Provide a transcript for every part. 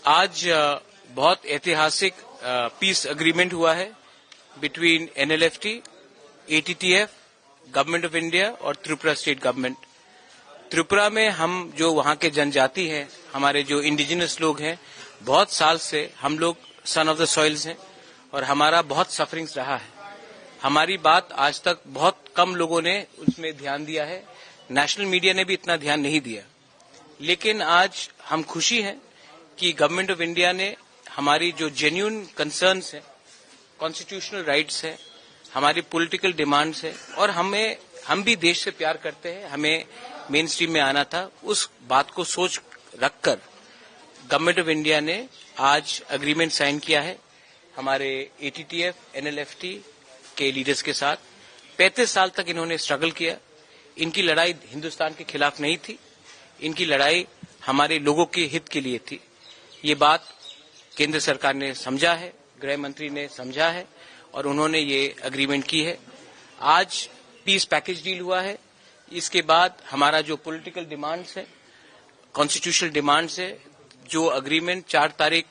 आज बहुत ऐतिहासिक पीस एग्रीमेंट हुआ है between NLFT, ATTF, government of India और त्रिपुरा स्टेट गवर्नमेंट। त्रिपुरा में हम जो वहां के जनजाति हैं, हमारे जो इंडिजिनस लोग हैं, बहुत साल से हम लोग सन ऑफ द सॉइल्स हैं और हमारा बहुत सफरिंग्स रहा है। हमारी बात आज तक बहुत कम लोगों ने उसमें ध्यान दिया है, नेशनल मीडिया ने भी इतना ध्यान नहीं दिया। लेकिन आज हम खुशी हैं कि गवर्नमेंट ऑफ इंडिया ने हमारी जो जेन्युइन कंसर्न्स हैं, कॉन्स्टिट्यूशनल राइट्स हैं, हमारी पॉलिटिकल डिमांड्स हैं और हम भी देश से प्यार करते हैं, हमें मेन स्ट्रीम में आना था, उस बात को सोच रखकर गवर्नमेंट ऑफ इंडिया ने आज एग्रीमेंट साइन किया है हमारे ATTF, NLFT के लीडर्स के साथ। 35 साल तक इन्होंने स्ट्रगल किया। इनकी लड़ाई हिंदुस्तान के खिलाफ नहीं थी, इनकी लड़ाई हमारे लोगों के हित के लिए थी। ये बात केंद्र सरकार ने समझा है, गृह मंत्री ने समझा है और उन्होंने ये एग्रीमेंट की है। आज पीस पैकेज डील हुआ है। इसके बाद हमारा जो पॉलिटिकल डिमांड्स है, कॉन्स्टिट्यूशनल डिमांड्स है, जो एग्रीमेंट 4 तारीख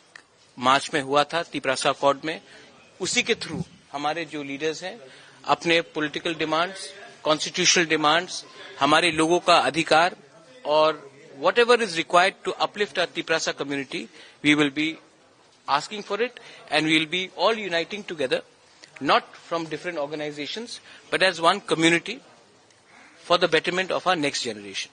मार्च में हुआ था तिप्रासा अकॉर्ड में, उसी के थ्रू हमारे जो लीडर्स हैं अपने पॉलिटिकल डिमांड्स, कॉन्स्टिट्यूशनल डिमांड्स, हमारे लोगों का अधिकार और whatever is required to uplift our Tiprasa community, we will be asking for it and we will be all uniting together, not from different organizations, but as one community for the betterment of our next generation.